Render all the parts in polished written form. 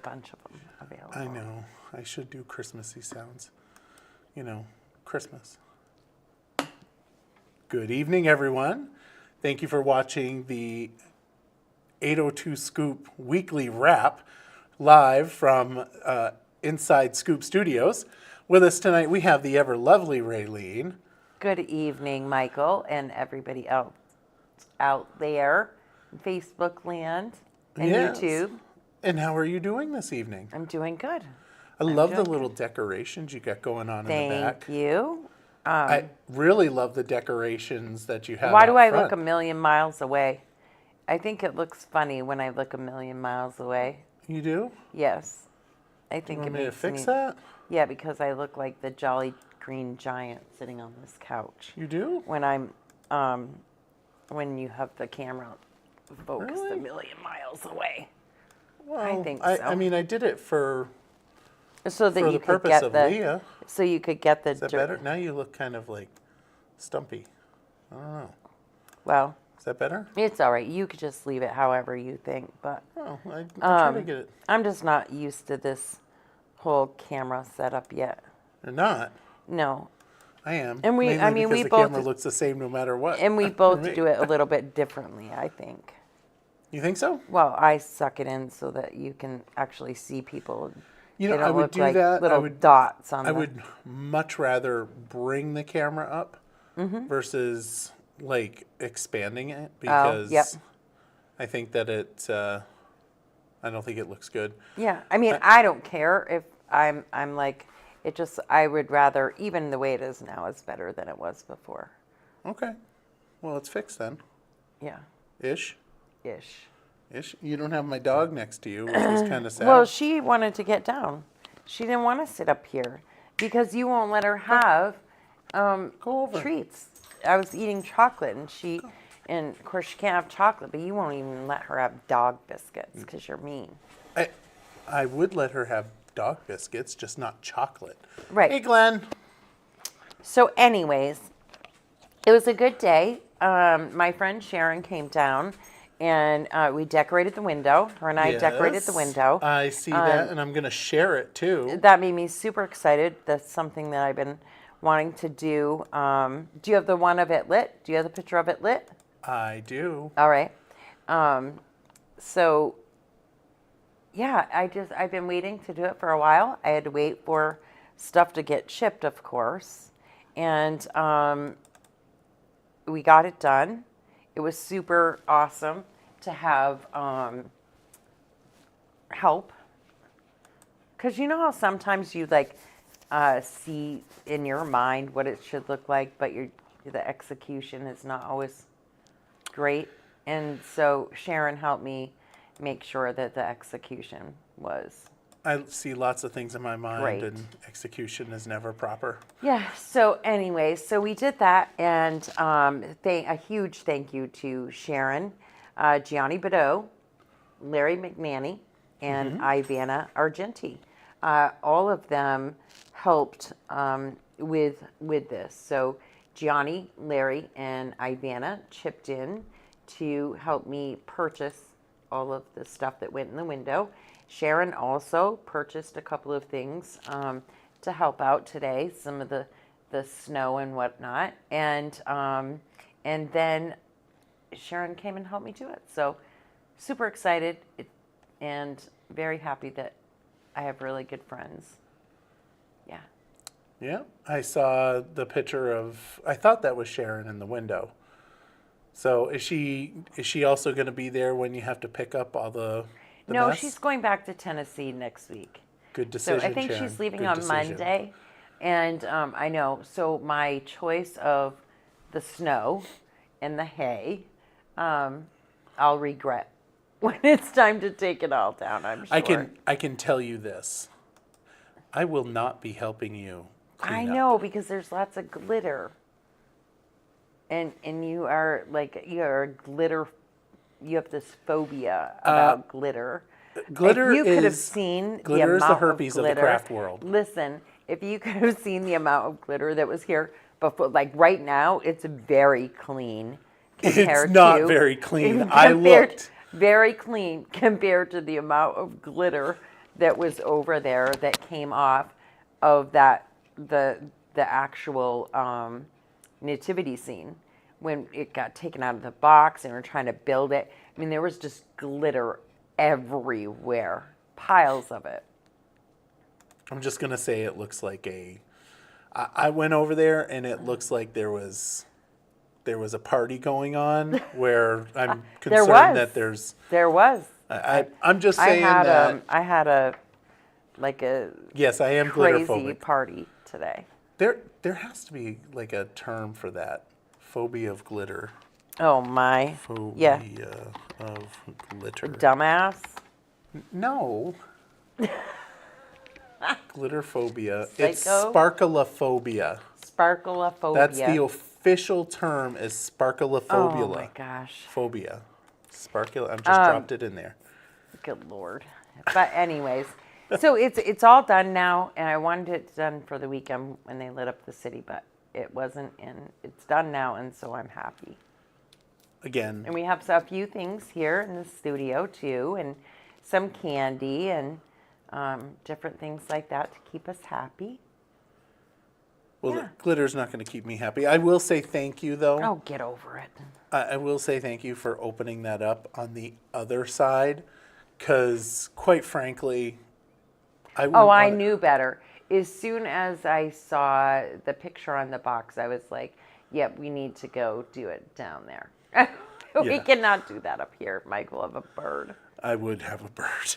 bunch of them available. I know. I should do Christmassy sounds. You know, Christmas. Good evening, everyone. Thank you for watching the 802 Scoop weekly wrap live from inside Scoop Studios. With us tonight, we have the ever lovely Raylene. Good evening, Michael, and everybody else out there, Facebook land and Yes. YouTube. And how are you doing this evening? I'm doing good. I love the little decorations you got going on in the back. Thank you. I really love the decorations that you have. Why out do I front. look a million miles away? I think it looks funny when I look a million miles away. You do? Yes. I think You it want me to makes fix that? Yeah, because I look like the jolly green giant sitting on this couch. You do? When I'm, when you have the camera focused Really? a million miles away. Well, I think so. I mean, I did it for So that the you could purpose get of the, Leah. so you could get the. Is that better? Now you look kind of like stumpy. I don't know. Well, Is that better? it's all right. You could just leave it however you think, but Oh, I try to get it. I'm just not used to this whole camera setup yet. You're not. No, I am. And we- Mainly I mean, because we the both- camera looks the same no matter what. and we for both me. do it a little bit differently, I think. You think so? Well, I suck it in so that you can actually see people. You know, They don't I would look do like that. little dots on I the. would much rather bring the camera up Mm-hmm. versus like expanding it Oh, because yep. I think that it. I don't think it looks good. Yeah, I mean, I don't care if I'm like, it just, I would rather, even the way it is now is better than it was before. Okay. Well, it's fixed then. Yeah, Ish. ish. Ish. You don't have my dog next to you, which is kind of sad. Well, she wanted to get down. She didn't want to sit up here because you won't let her have Go over. treats. I was eating chocolate and of course she can't have chocolate, but you won't even let her have dog biscuits because you're mean. I would let her have dog biscuits, just not chocolate. Right. Hey, Glenn. So anyways, it was a good day. My friend Sharon came down and we decorated the window. Her and I decorated the Yes, window. I see that, and I'm going to share it too. That made me super excited. That's something that I've been wanting to do. Do you have the one of it lit? Do you have the picture of it lit? I do. All right. So, yeah, I've been waiting to do it for a while. I had to wait for stuff to get shipped, of course. And we got it done. It was super awesome to have help. Because you know how sometimes you like see in your mind what it should look like, but the execution is not always great. And so Sharon helped me make sure that the execution was I see lots of things in my mind, Great. and execution is never proper. yeah. So anyway, so we did that, and a huge thank you to Sharon, Gianni Badeau, Larry McNanny, and Ivana Argenti. All of them helped with this. So Gianni, Larry, and Ivana chipped in to help me purchase all of the stuff that went in the window. Sharon also purchased a couple of things to help out today, some of the snow and whatnot, and then Sharon came and helped me do it. So super excited and very happy that I have really good friends. Yeah. Yeah, I saw the picture of. I thought that was Sharon in the window. So is she also going to be there when you have to pick up all the No, mess? she's going back to Tennessee next week. Good So decision. I think Sharon. she's leaving Good on decision. Monday. And I know. So my choice of the snow and the hay, I'll regret when it's time to take it all down, I'm sure. I can tell you this. I will not be helping you clean I up. know, because there's lots of glitter. And you are like, you have this phobia about glitter. Glitter If you could have is- seen glitter is the amount herpes of the glitter, craft world. Listen, if you could have seen the amount of glitter that was here before, like right now, it's very clean. It's not very clean. I looked. Very clean compared to the amount of glitter that was over there that came off of the actual nativity scene when it got taken out of the box and we're trying to build it. I mean, there was just glitter everywhere, piles of it. I'm just gonna say it looks like I went over there and it looks like there was a party going on where I'm concerned was. that there's. There was. I'm just saying that. I had a Yes, I am glitter crazy phobic. party today. There has to be like a term for that. Phobia of glitter. Oh my. Phobia Yeah. of glitter. Dumbass. No. Glitter phobia. It's Psycho? sparkleophobia. Sparkleophobia. That's the official term is sparkleophobia. Oh my gosh. Phobia. Sparkle. I've just dropped it in there. Good Lord. But anyways, so it's all done now, and I wanted it done for the weekend when they lit up the city, but it wasn't, and it's done now, and so I'm happy. Again, And we have a few things here in the studio too, and some candy and different things like that to keep us happy. well, yeah. the glitter's not going to keep me happy. I will say thank you, though. Oh, get over it. I will say thank you for opening that up on the other side, because quite frankly, I Oh, I wanna- knew better. As soon as I saw the picture on the box, I was like, yep, we need to go do it down there. We Yeah. cannot do that up here. Mike will have a bird. I would have a bird.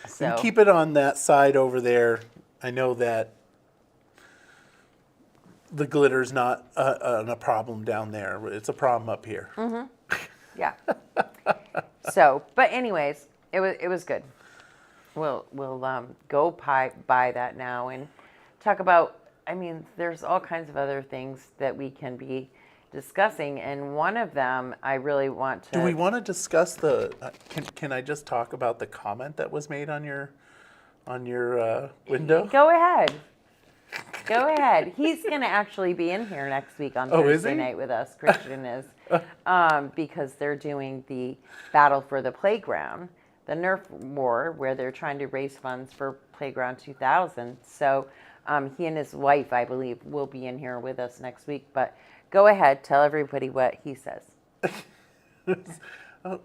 So And keep it on that side over there. I know that the glitter's not a problem down there. It's a problem up here. yeah. So, but anyways, it was good. We'll go buy that now and talk about. I mean, there's all kinds of other things that we can be discussing, and one of them I really want to. Do we want to discuss the? Can I just talk about the comment that was made on your window? Go ahead. Go ahead. He's going to actually be in here next week on Oh, is Thursday he? night with us. Christian is, because they're doing the Battle for the Playground, the Nerf War, where they're trying to raise funds for Playground 2000. So he and his wife, I believe, will be in here with us next week. But go ahead, tell everybody what he says.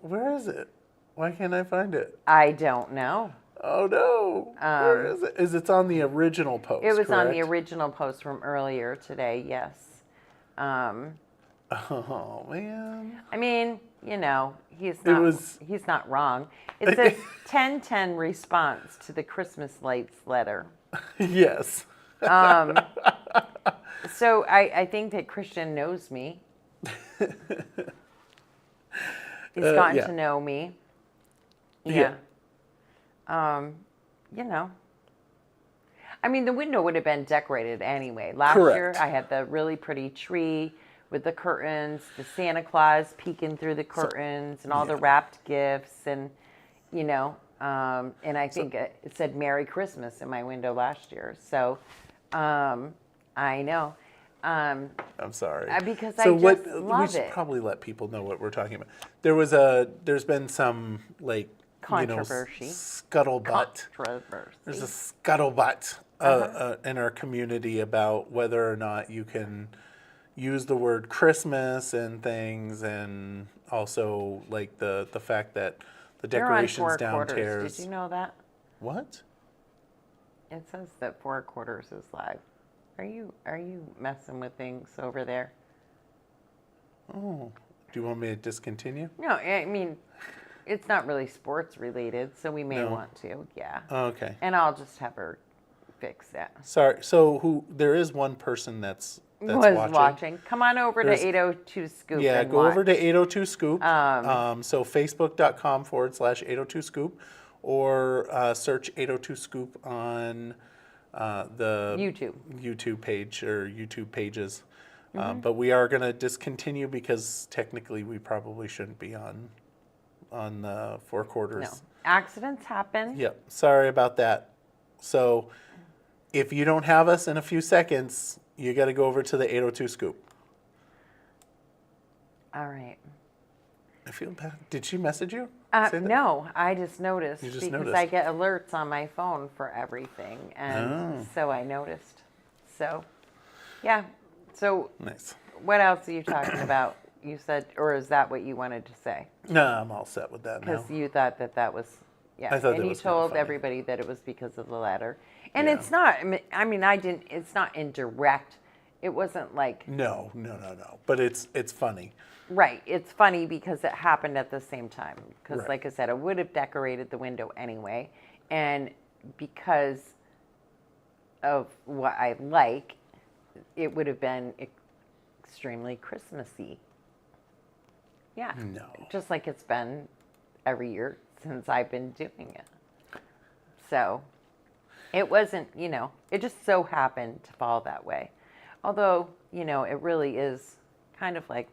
Where is it? Why can't I find it? I don't know. Oh no! Where is it? It's on the original post. It was on the correct? original post from earlier today. Yes. Oh man! I mean, you know, he's not wrong. It says 1010 response to the Christmas lights letter. Yes. So I think that Christian knows me. He's gotten yeah. to know me. Yeah. You know. I mean, the window would have been decorated anyway. Last Correct. year, I had the really pretty tree with the curtains, the Santa Claus peeking through the curtains, and all the wrapped gifts, and you know, and I think it said "Merry Christmas" in my window last year. So, I know. I'm sorry. Because so I just what, love we should it. probably let people know what we're talking about. There's been some like Controversy. Scuttlebutt. Controversy. There's a scuttlebutt in our community about whether or not you can use the word Christmas and things, and also like the fact that the You're on decorations Four downstairs. Quarters. Did you know that? What? It says that Four Quarters is live. Are you messing with things over there? Oh, do you want me to discontinue? No, I mean, it's not really sports related, so we may No. want to, yeah. Okay. And I'll just have her fix that. Sorry. So there is one person that's Was watching. Come on over There's- to 802 Scoop. Yeah, and go over watch. to 802 Scoop. So facebook.com/802 Scoop, or search 802 Scoop on the YouTube page or YouTube pages. But we are going to discontinue because technically we probably shouldn't be on Four Quarters. No. Accidents happen. Yep. Sorry about that. So if you don't have us in a few seconds, you got to go over to the 802 Scoop. All right. I feel bad. Did she message you? say that? No, I just noticed You just because noticed. I get alerts on my phone for everything, and Oh. so I noticed. So, yeah. So, Nice. what else are you talking about? You said, or is that what you wanted to say? No, I'm all set with that now. Because you thought that was, yeah. I thought and that you was kinda told funny. everybody that it was because of the letter, and Yeah. it's not. I mean, I didn't. It's not indirect. It wasn't like No. But it's funny. right. It's funny because it happened at the same time. Because, Right. like I said, I would have decorated the window anyway, and because of what I like, it would have been extremely Christmassy. Yeah. No. Just like it's been every year since I've been doing it. So it wasn't, it just so happened to fall that way. Although, it really is kind of like,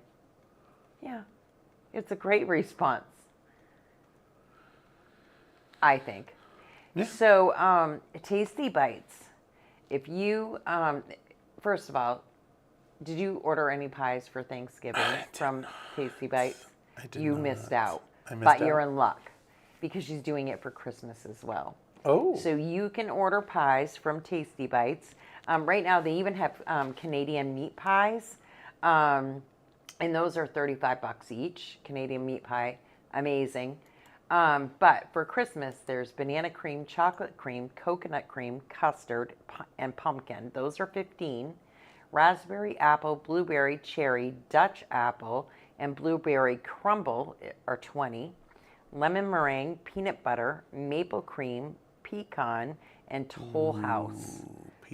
yeah, it's a great response, I think. Yeah. So, Tasty Bites. If you, first of all, did you order any pies for Thanksgiving from Tasty Bites? I did You not. missed out. I missed But you're out. in luck because she's doing it for Christmas as well. Oh. So you can order pies from Tasty Bites. Right now, they even have Canadian meat pies, and those are $35 each. Canadian meat pie, amazing. But for Christmas, there's banana cream, chocolate cream, coconut cream, custard, and pumpkin. Those are 15. Raspberry, apple, blueberry, cherry, Dutch apple, and blueberry crumble are 20. Lemon meringue, peanut butter, maple cream, pecan, and Toll House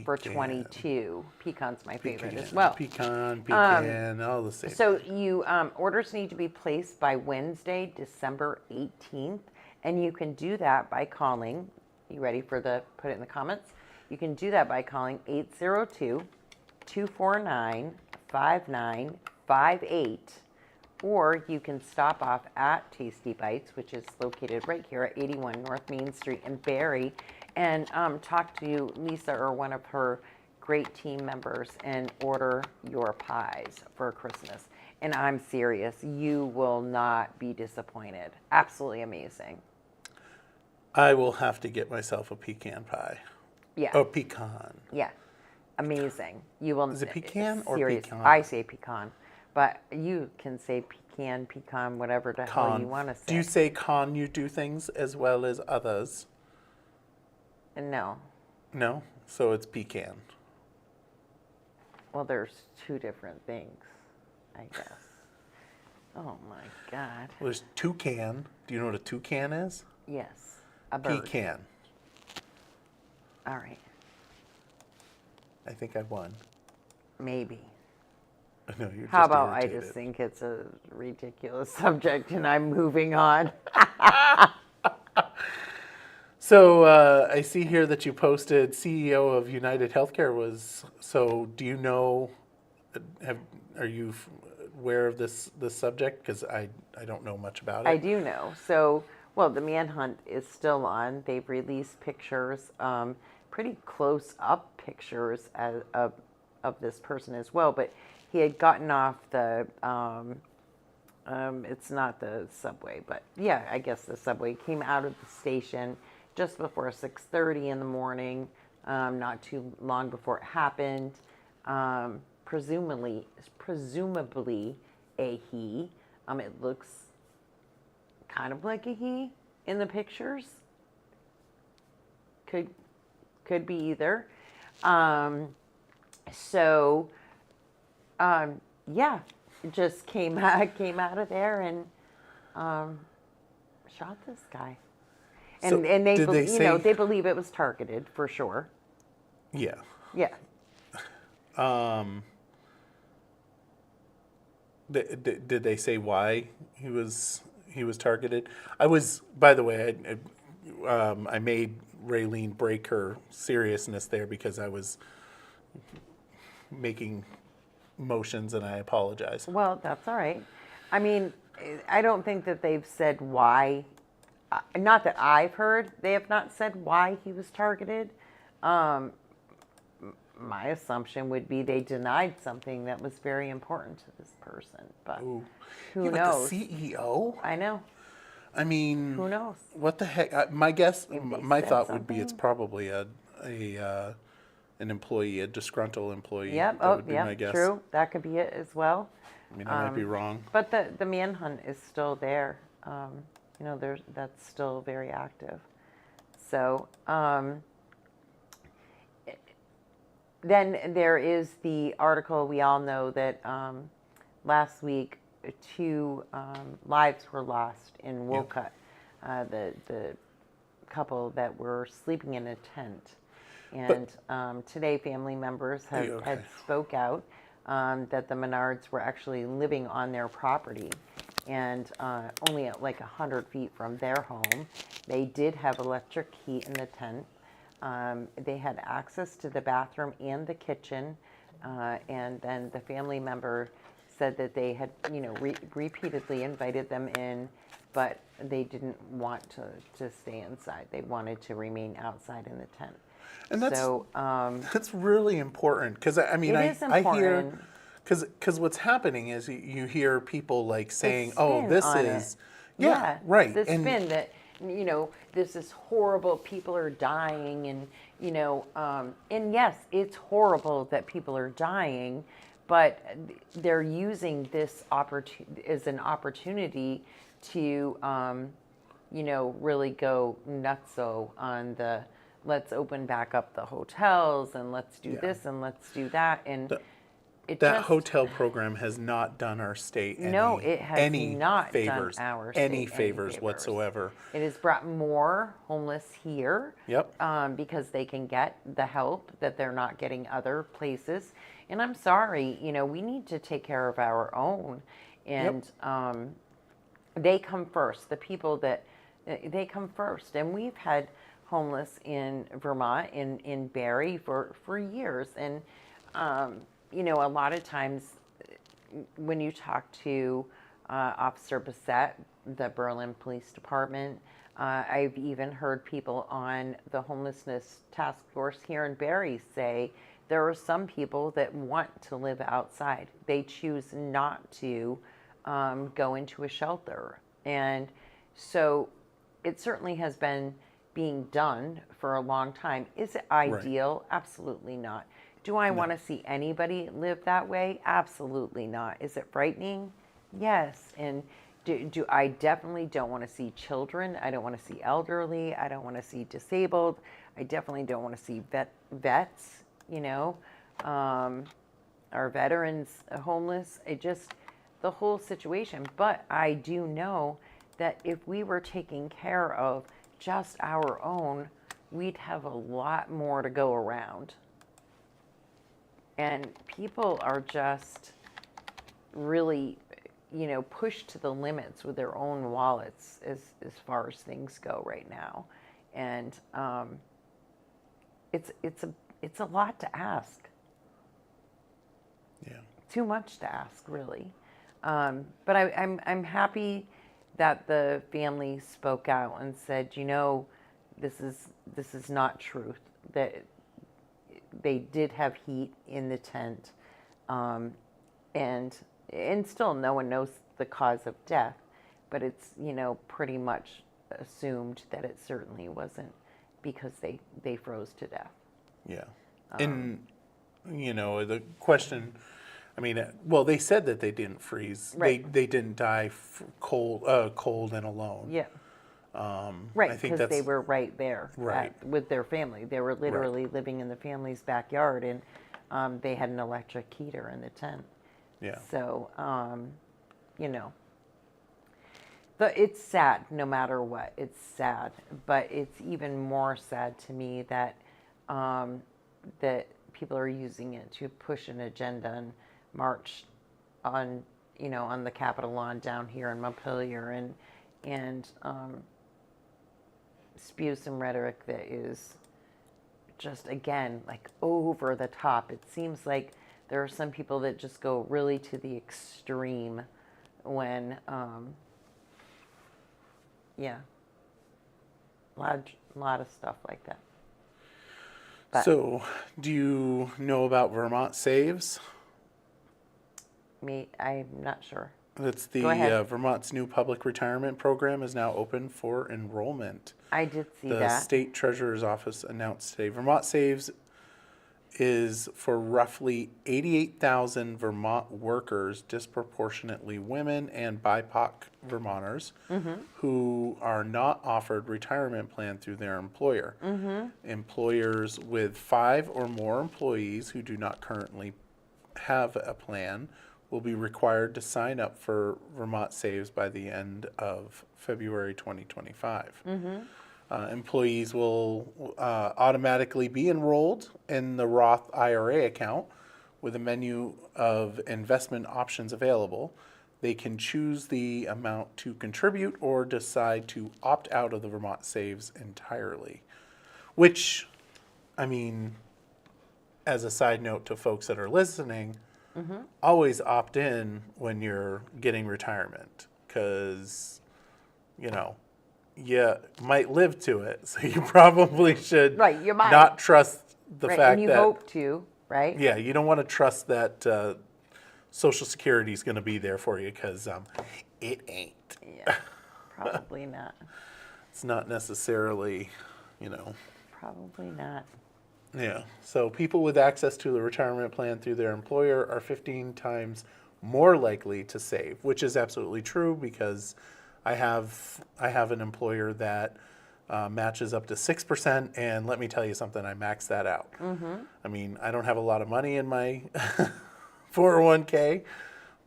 for Pecan. 22. Pecan's my favorite Pecan. as well. Pecan, all the same. So you orders need to be placed by Wednesday, December 18th, and you can do that by calling. You ready for put it in the comments? You can do that by calling 802-249-5958, or you can stop off at Tasty Bites, which is located right here at 81 North Main Street in Barrie, and talk to Lisa or one of her great team members and order your pies for Christmas. And I'm serious, you will not be disappointed. Absolutely amazing. I will have to get myself a pecan pie. Yeah. Oh, pecan. Yeah. Amazing. You will. Is it pecan or serious. pecan? I say pecan, but you can say pecan, whatever the hell you want to say. Do you say con you do things as well as others? No. No? So it's pecan. Well, there's two different things, I guess. Oh my God. Well, there's toucan. Do you know what a toucan is? Yes. A bird. Pecan. All right. I think I won. Maybe. No, you're How just about I irritated. just think it's a ridiculous subject and I'm moving on? So I see here that you posted CEO of United Healthcare was. So do you know? Are you aware of this subject? Because I don't know much about it. I do know. So, well, the manhunt is still on. They've released pictures, pretty close up pictures of this person as well. But he had gotten off the, it's not the subway, but yeah, I guess the subway. Came out of the station just before 6:30 in the morning, not too long before it happened. Presumably a he. It looks kind of like a he in the pictures. Could be either. Yeah, just came out of there and shot this guy. So And they, did they say- they believe it was targeted for sure. Yeah. Yeah. Did they say why he was targeted? I was, by the way, I made Raylene break her seriousness there because I was making motions, and I apologize. Well, that's all right. I mean, I don't think that they've said why. Not that I've heard. They have not said why he was targeted. My assumption would be they denied something that was very important to this person. But who Yeah, but knows? the CEO? I know. I mean, Who knows? what the heck? My guess, Maybe they my said thought would be it's something. probably an employee, a disgruntled employee. Yep. That Oh, would be my yep. guess. True. That could be it as well. I mean, I might be wrong. But the manhunt is still there. That's still very active. So then there is the article. We all know that last week 2 lives were lost in Wolcott. The couple that were sleeping in a tent. And today, family members had Okay. spoke out that the Menards were actually living on their property, and only at like 100 feet from their home. They did have electric heat in the tent. They had access to the bathroom and the kitchen, and then the family member said that they had, repeatedly invited them in, but they didn't want to stay inside. They wanted to remain outside in the tent. And that's So that's really important because I mean it is I hear important. because what's happening is you hear people like saying, The "Oh, spin this on is it. yeah, right," The and spin that this is horrible. People are dying, and and yes, it's horrible that people are dying, but they're using this as an opportunity to really go nutso on the let's open back up the hotels and let's do Yeah. this and let's do that, and it that just hotel program has not done our state no, it has any not favors, done our any state favors whatsoever. It has brought more homeless here. Yep. Because they can get the help that they're not getting other places. And I'm sorry, we need to take care of our own. And they come first. The people that they come first. And we've had homeless in Vermont, in Barrie for years. And a lot of times when you talk to Officer Bissett, the Berlin Police Department, I've even heard people on the homelessness task force here in Barrie say there are some people that want to live outside. They choose not to go into a shelter. And so it certainly has been being done for a long time. Is it ideal? Absolutely not. Do I want to see anybody live that way? Absolutely not. Is it frightening? Yes. And do I definitely don't want to see children. I don't want to see elderly. I don't want to see disabled. I definitely don't want to see vets, our veterans homeless. The whole situation. But I do know that if we were taking care of just our own, we'd have a lot more to go around. And people are just really, pushed to the limits with their own wallets as far as things go right now. And it's a lot to ask. Yeah. Too much to ask, really. But I'm happy that the family spoke out and said, this is not truth. That they did have heat in the tent, and still no one knows the cause of death, but it's pretty much assumed that it certainly wasn't because they froze to death. Yeah. And the question, I mean, well, they said that they didn't freeze. Right. They didn't die cold and alone. Yeah. I Right, think because that's they were right there Right. with their family. They were literally living in the family's backyard, and they had an electric heater in the tent. yeah. So, it's sad no matter what. It's sad, but it's even more sad to me that that people are using it to push an agenda and march on the Capitol lawn down here in Montpelier and spew some rhetoric that is just, again, like over the top. It seems like there are some people that just go really to the extreme when, a lot of stuff like that. But So, do you know about Vermont Saves? I'm not sure. It's Go ahead. the Vermont's new public retirement program is now open for enrollment. I did see The that. state treasurer's office announced today. Vermont Saves is for roughly 88,000 Vermont workers, disproportionately women and BIPOC Vermonters, who are not offered retirement plan through their employer. Employers with 5 or more employees who do not currently have a plan will be required to sign up for Vermont Saves by the end of February 2025. Employees will automatically be enrolled in the Roth IRA account with a menu of investment options available. They can choose the amount to contribute or decide to opt out of the Vermont Saves entirely. Which, I mean, as a side note to folks that are listening, always opt in when you're getting retirement because, you know, you might live to it. So you probably should Right, you might. not trust the Right, fact and you that, hope to, right? yeah, you don't want to trust that Social Security is going to be there for you because it ain't. Yeah, probably not. It's not necessarily, you know. Probably not. Yeah. So people with access to the retirement plan through their employer are 15 times more likely to save, which is absolutely true because I have an employer that matches up to 6%, and let me tell you something, I maxed that out. I mean, I don't have a lot of money in my 401k,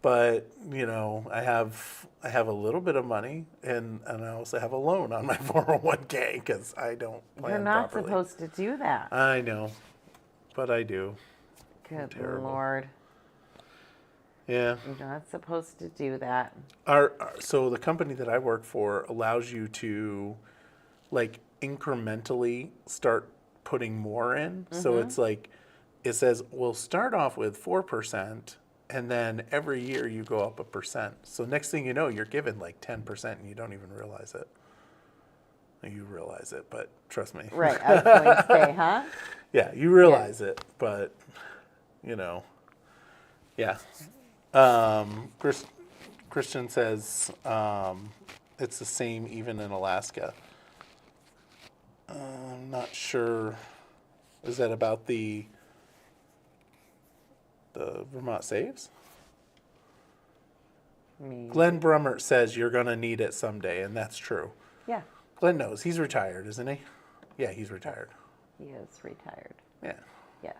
but you know, I have a little bit of money, and I also have a loan on my 401k because I don't plan You're not properly. supposed to do that. I know, but I do. Good terrible. Lord. Yeah. You're not supposed to do that. So the company that I work for allows you to, like, incrementally start putting more in. So it's like, it says we'll start off with 4%, and then every year you go up 1%. So next thing you know, you're given like 10%, and you don't even realize it. You realize it, but trust me. Right, I was going to say, huh? Yeah, you realize it, but you know, yeah. Christian says it's the same even in Alaska. I'm not sure. Is that about the Vermont Saves? Me. Glenn Brummert says you're going to need it someday, and that's true. Yeah, Glenn knows. He's retired, isn't he? Yeah, he's retired. he is retired. Yeah. Yes.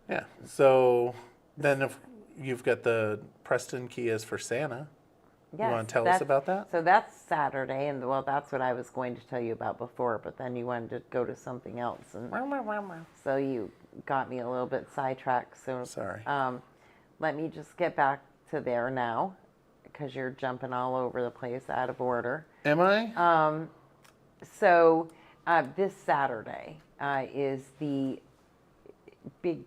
Yeah. So then if you've got the Preston Kias for Santa. Yes, You want to tell us about that? So that's Saturday, and well, that's what I was going to tell you about before, but then you wanted to go to something else, and so you got me a little bit sidetracked. So Sorry. let me just get back to there now, because you're jumping all over the place, out of order. Am I? So this Saturday is the big.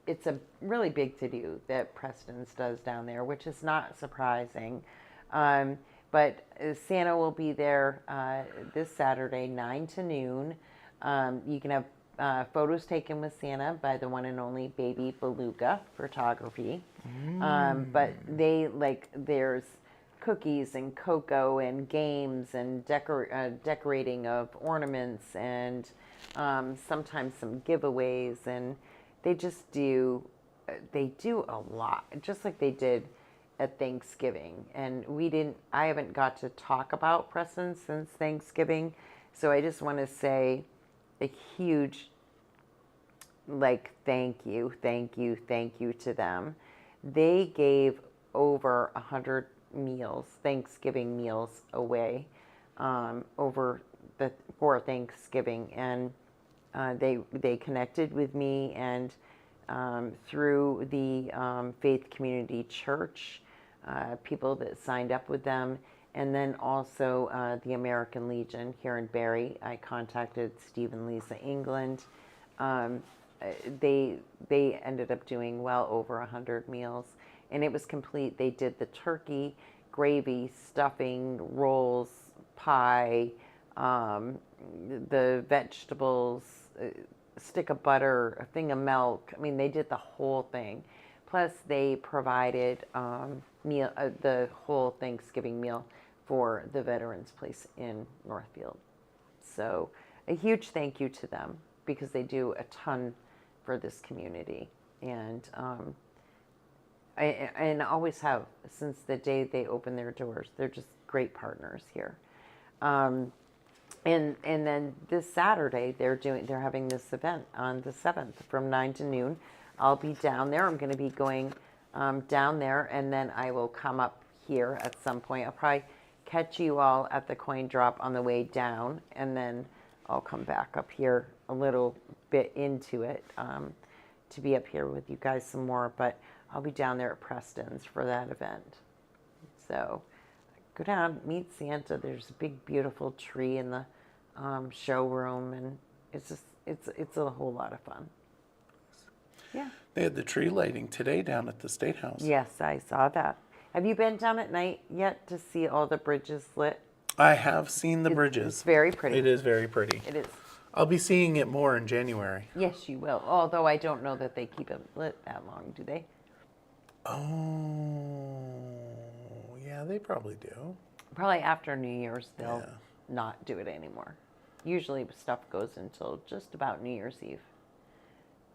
It's a really big to-do that Preston's does down there, which is not surprising. But Santa will be there this Saturday, 9 to noon. You can have photos taken with Santa by the one and only Baby Beluga Photography. But there's cookies and cocoa and games and decorating of ornaments and sometimes some giveaways, and they do a lot, just like they did at Thanksgiving. And I haven't got to talk about Preston since Thanksgiving, so I just want to say a huge thank you to them. They gave over 100 meals, Thanksgiving meals, away for Thanksgiving, and they connected with me, and through the Faith Community Church, people that signed up with them, and then also the American Legion here in Barrie. I contacted Steve and Lisa England. They ended up doing well over 100 meals, and it was complete. They did the turkey, gravy, stuffing, rolls, pie, the vegetables, a stick of butter, a thing of milk. I mean, they did the whole thing. Plus, they provided meal, the whole Thanksgiving meal for the Veterans Place in Northfield. So, a huge thank you to them because they do a ton for this community, and I always have since the day they opened their doors. They're just great partners here. And then this Saturday they're having this event on the 7th from 9 to noon. I'll be down there. I'm going to be going down there, and then I will come up here at some point. I'll probably catch you all at the coin drop on the way down, and then I'll come back up here a little bit into it to be up here with you guys some more. But I'll be down there at Preston's for that event. So go down, meet Santa. There's a big, beautiful tree in the showroom, and it's just it's a whole lot of fun. Yeah. They had the tree lighting today down at the State House. Yes, I saw that. Have you been down at night yet to see all the bridges lit? I have seen the bridges. It's very pretty. It is very pretty. It is. I'll be seeing it more in January. Yes, you will. Although I don't know that they keep it lit that long, do they? Oh, yeah, they probably do. Probably after New Year's they'll Yeah. not do it anymore. Usually stuff goes until just about New Year's Eve.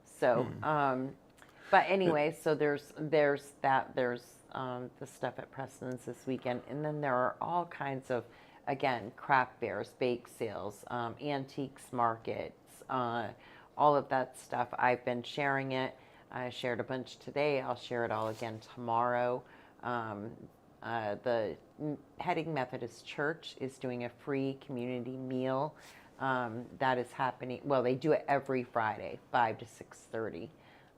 So, but anyway, so there's that. There's the stuff at Preston's this weekend, and then there are all kinds of, again, craft fairs, bake sales, antiques markets, all of that stuff. I've been sharing it. I shared a bunch today. I'll share it all again tomorrow. The Heading Methodist Church is doing a free community meal. That is happening. Well, they do it every Friday, 5 to 6:30,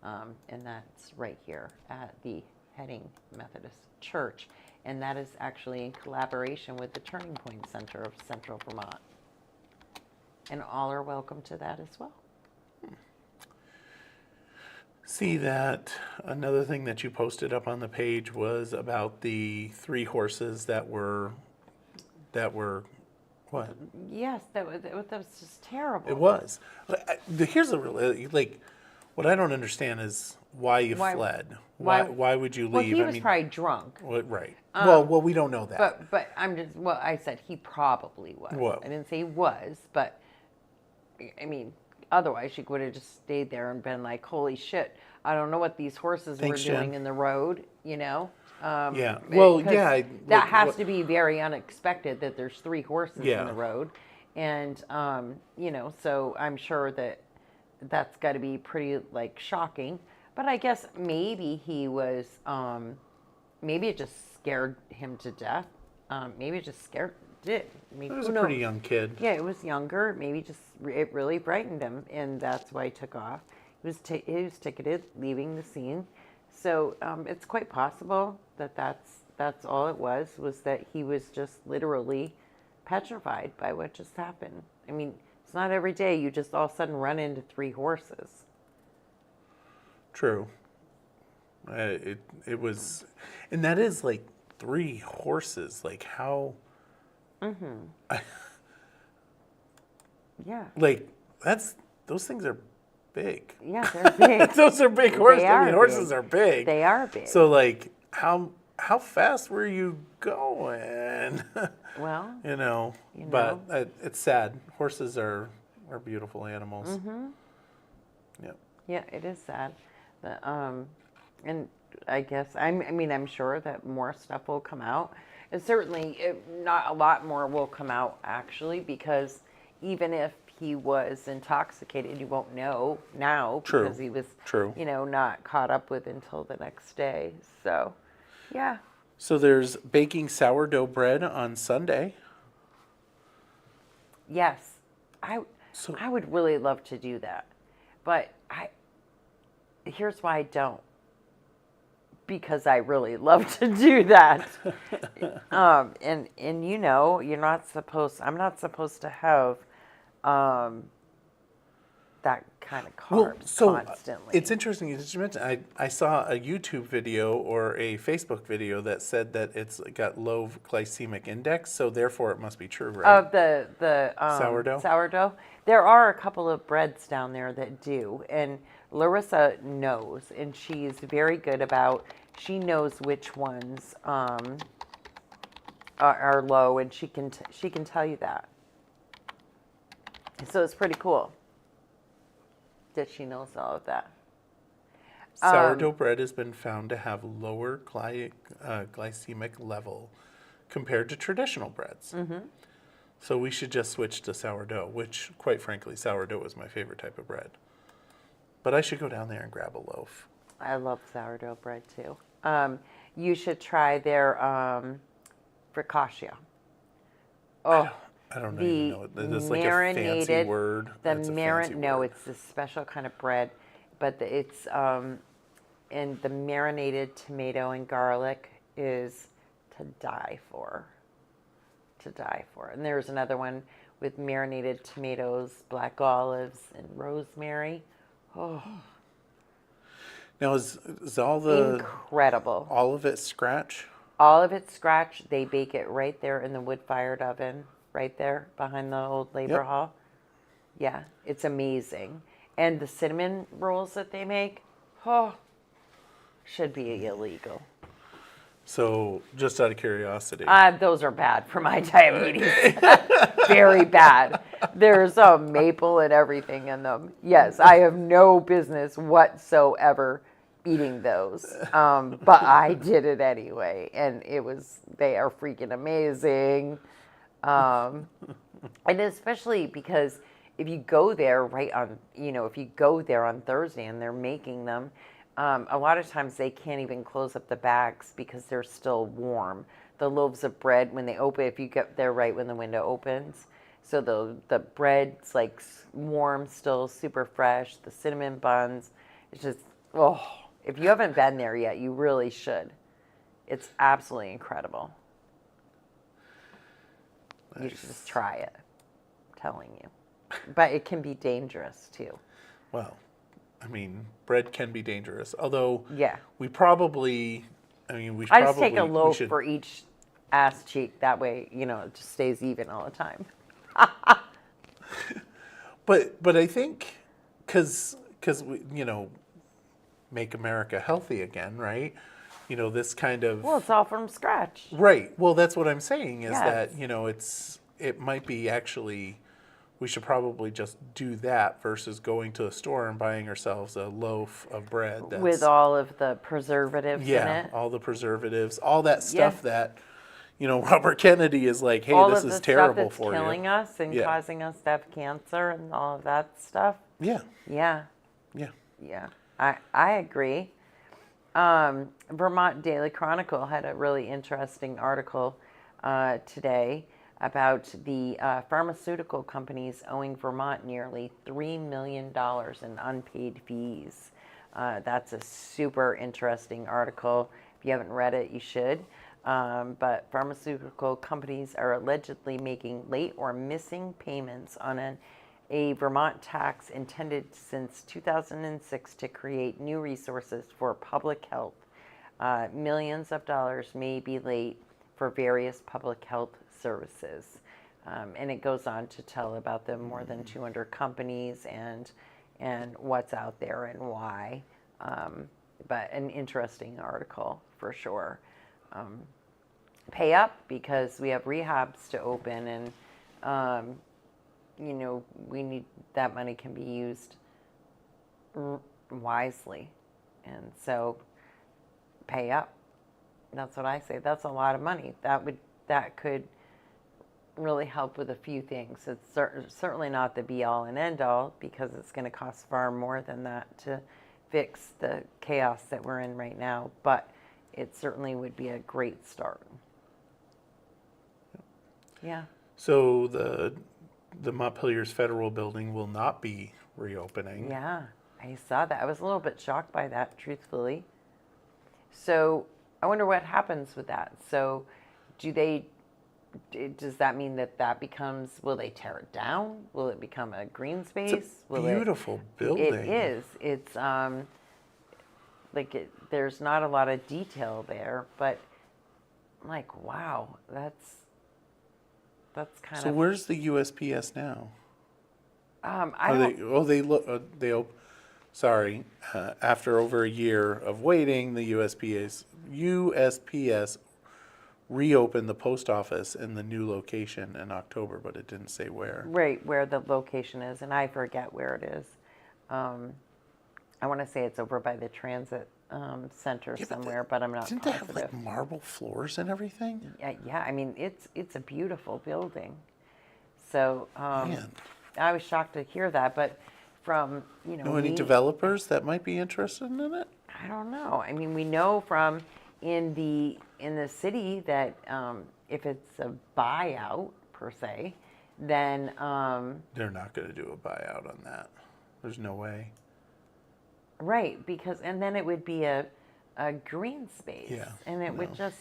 and that's right here at the Heading Methodist Church. And that is actually in collaboration with the Turning Point Center of Central Vermont. And all are welcome to that as well. See that another thing that you posted up on the page was about the 3 horses that were what? Yes, that was just terrible. It was. Here's a real what I don't understand is why you fled. Why would you leave? Well, he was probably drunk. Well, right. well, we don't know that. But I'm just, well, I said he probably was. Whoa. I didn't say he was, but I mean, otherwise you would have just stayed there and been like, holy shit, I don't know what these horses Thanks, were doing Jen. in the road, you know? Yeah. Well, because yeah. That has to be very unexpected that there's 3 horses Yeah. in the road. And, you know, so I'm sure that's got to be pretty, like, shocking. But I guess maybe he was, maybe it just scared him to death. Maybe it just scared it. I mean, He was who a pretty knows? young kid. Yeah, it was younger. Maybe just it really frightened him, and that's why he took off. He was ticketed, leaving the scene. So it's quite possible that that's all it was that he was just literally petrified by what just happened. I mean, it's not every day you just all of a sudden run into 3 horses. True. It was, and that is like 3 horses. Like how? Yeah. Like those things are big. Yeah, they're big. Those are big horses. I are mean, horses big. are big. They are big. So like how fast were you going? Well, you know. But it's sad. Horses are beautiful animals. Mm-hmm. Yep. yeah, it is sad. And I guess I'm sure that more stuff will come out. And certainly, not a lot more will come out actually, because even if he was intoxicated, you won't know now True. because he was, True. you know, not caught up with until the next day. So, yeah. So there's baking sourdough bread on Sunday. Yes, I So- would really love to do that, but here's why I don't. Because I really love to do that, and you know, I'm not supposed to have that kind of carbs constantly. It's interesting that you mentioned. I saw a YouTube video or a Facebook video that said that it's got low glycemic index, so therefore it must be true, right? Of the Sourdough? Sourdough. There are a couple of breads down there that do, and Larissa knows, and she's very good about. She knows which ones are low, and she can tell you that. So it's pretty cool that she knows all of that. Sourdough bread has been found to have lower glycemic level compared to traditional breads. So we should just switch to sourdough, which, quite frankly, sourdough is my favorite type of bread. But I should go down there and grab a loaf. I love sourdough bread too. You should try their focaccia. Oh, I don't the even know. It's like a fancy marinated, word. the It's a fancy no, word. it's this special kind of bread, but it's and the marinated tomato and garlic is to die for. To die for. And there's another one with marinated tomatoes, black olives, and rosemary. Oh, Now is all incredible. of it scratch? All of it's scratch. They bake it right there in the wood-fired oven, right there behind the old labor Yep. hall. Yeah, it's amazing. And the cinnamon rolls that they make, oh, should be illegal. So, just out of curiosity, Those are bad for my diabetes. Very bad. There's maple and everything in them. Yes, I have no business whatsoever eating those. But I did it anyway. And they are freaking amazing. And especially because if you go there if you go there on Thursday and they're making them, a lot of times they can't even close up the bags because they're still warm. The loaves of bread, when they open, if you get there right when the window opens, so the bread's like warm, still super fresh. The cinnamon buns, it's just, if you haven't been there yet, you really should. It's absolutely incredible. You should just try it. I'm telling you. But it can be dangerous too. well, I mean, bread can be dangerous. Although, Yeah. we probably, I just take a loaf should, for each ass cheek. That way, it just stays even all the time. But I think because we make America healthy again, right? This kind of Well, it's all from scratch. right. Well, that's what I'm saying is Yes. that it might be actually. We should probably just do that versus going to a store and buying ourselves a loaf of bread that's, With all of the preservatives in it. all the preservatives, all that stuff that Robert Kennedy is like, hey, All this of the is terrible stuff that's for killing you. us and Yeah. causing us to have cancer and all of that stuff. Yeah, Yeah. yeah. Yeah. I agree. Vermont Daily Chronicle had a really interesting article today about the pharmaceutical companies owing Vermont nearly $3 million in unpaid fees. That's a super interesting article. If you haven't read it, you should. But pharmaceutical companies are allegedly making late or missing payments on a Vermont tax intended since 2006 to create new resources for public health. Millions of dollars may be late for various public health services. And it goes on to tell about the more than 200 companies and what's out there and why. But an interesting article for sure. Pay up because we have rehabs to open and we need that money can be used wisely. And so pay up. That's what I say. That's a lot of money. That could really help with a few things. It's certainly not the be all and end all because it's going to cost far more than that to fix the chaos that we're in right now, but it certainly would be a great start. Yeah. So the Montpelier's Federal Building will not be reopening. Yeah, I saw that. I was a little bit shocked by that, truthfully. So I wonder what happens with that. So does that mean that becomes, will they tear it down? Will it become a green space? It's a beautiful building. It is. It's there's not a lot of detail there, but I'm like, wow, that's kind So of. where's the USPS now? I Are don't. they? Oh, they look. sorry, after over a year of waiting, the USPS reopened the post office in the new location in October, but it didn't say where. Right, where the location is, and I forget where it is. I want to say it's over by the transit center Yeah, somewhere, but I'm not Didn't they positive. have like marble floors and everything? Yeah, I mean, it's a beautiful building. So Man, I was shocked to hear that, but from, know any me, developers that might be interested in it? I don't know. I mean, we know from in the city that if it's a buyout per se, then They're not going to do a buyout on that. There's no way. right, because and then it would be a green space, Yeah, and it would no. just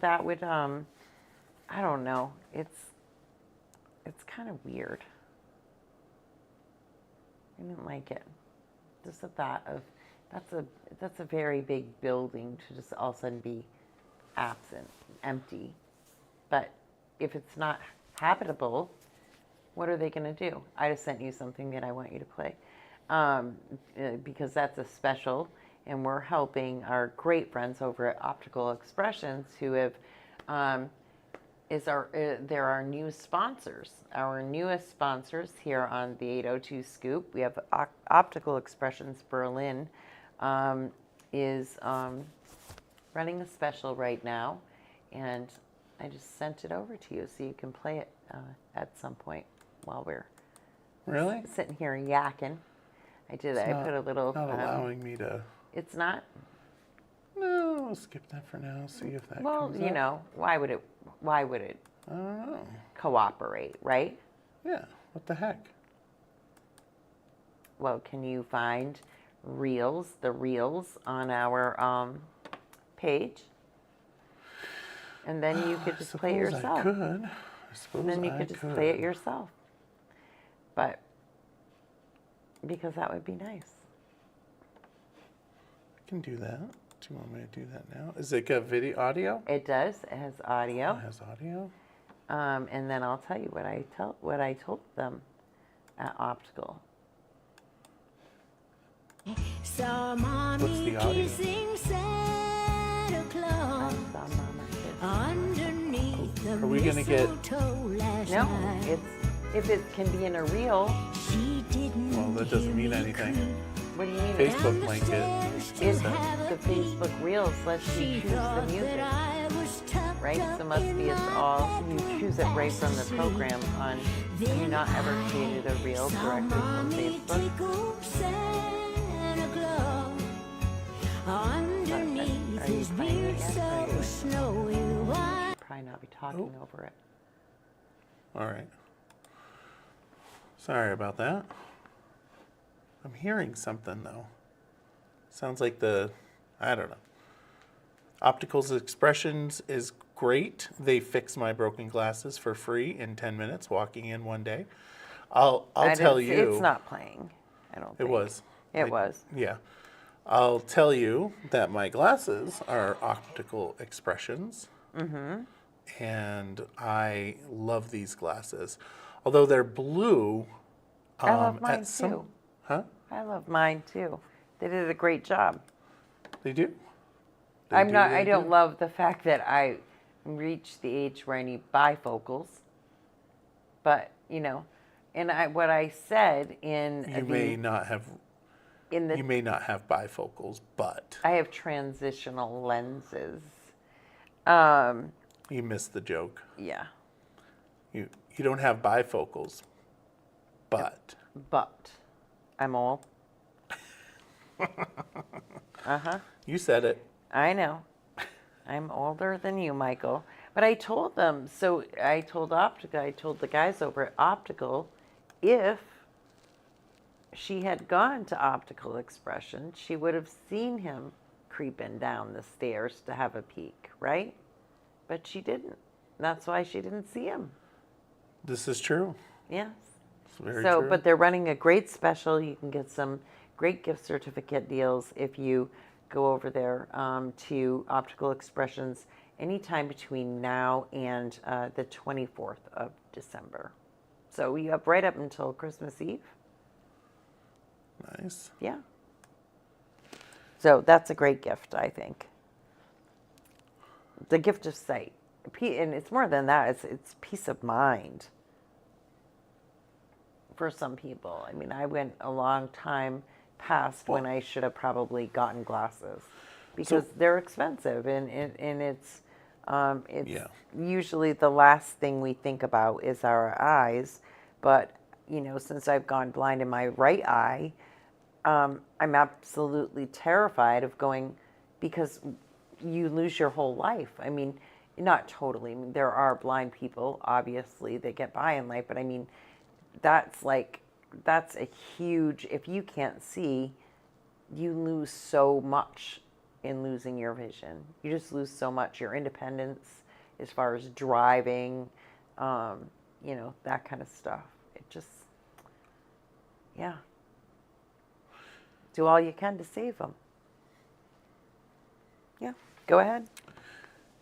that would I don't know. It's kind of weird. I didn't like it. Just the thought of that's a very big building to just all of a sudden be absent, empty. But if it's not habitable, what are they going to do? I just sent you something that I want you to play because that's a special, and we're helping our great friends over at Optical Expressions who have they're our new sponsors, our newest sponsors here on the 802 Scoop. We have Optical Expressions Berlin is running a special right now, and I just sent it over to you so you can play it at some point while we're Really? sitting here yakking. I did. I put a little. Not allowing me to. It's not. No, we'll skip that for now. See if that Well, comes up. why would it? Why would it I don't know. cooperate, right? Yeah. What the heck? Well, can you find the reels on our page? And then you could just play it Suppose yourself. I could. I suppose Then you I could just play it yourself. But because that would be nice. I can do that. Do you want me to do that now? Is it got video audio? It does. It has audio. It has audio. And then I'll tell you what I told them at Optical. Saw What's mommy the audio? kissing Santa Claus underneath the Are we gonna get- mistletoe last No, night. it's if it can be in a reel. She didn't Well, that doesn't hear mean me anything. creep What do you mean? Facebook down the link it. stairs to It's have the a peek. Facebook Reels lets you She choose the thought music, that I was tucked right? up So must in be it's my all you bedroom choose it right from the fast asleep. program on. Have you not ever created a reel Saw directly from mommy Facebook? tickle Santa Claus underneath are you his playing beard it yet? so Are you- snowy white. Probably not be talking over it. All right. Sorry about that. I'm hearing something though. Sounds like I don't know. Optical's Expressions is great. They fix my broken glasses for free in 10 minutes walking in one day. I'll tell you. It's not playing. I don't. It think. was. It was. Yeah. I'll tell you that my glasses are Optical Expressions. Mm-hmm. And I love these glasses. Although they're blue. I love mine at some- too. Huh? I love mine too. They did a great job. They do? They I'm do, not. they I don't do. love the fact that I reached the age where I need bifocals. But and what I said in You may not have in the you may not have bifocals, but I have transitional lenses. you missed the joke. Yeah, You don't have bifocals, but but I'm old. you said it. I know. I'm older than you, Michael. But I told them, so I told the guys over at Optical, if she had gone to Optical Expression, she would have seen him creeping down the stairs to have a peek, right? But she didn't. That's why she didn't see him. This is true. Yes. It's very So, true. but they're running a great special. You can get some great gift certificate deals if you go over there to Optical Expressions anytime between now and the 24th of December. So you have right up until Christmas Eve. Nice. Yeah. So that's a great gift, I think. The gift of sight. And it's more than that, it's peace of mind for some people. I mean, I went a long time past when I should have probably gotten glasses because they're expensive, and it's Yeah. usually the last thing we think about is our eyes. But since I've gone blind in my right eye, I'm absolutely terrified of going, because you lose your whole life. I mean, not totally. I mean, there are blind people, obviously, that get by in life, but I mean, that's a huge, if you can't see, you lose so much in losing your vision. You just lose so much, your independence as far as driving, that kind of stuff. It just, yeah. Do all you can to save them. Yeah, go ahead.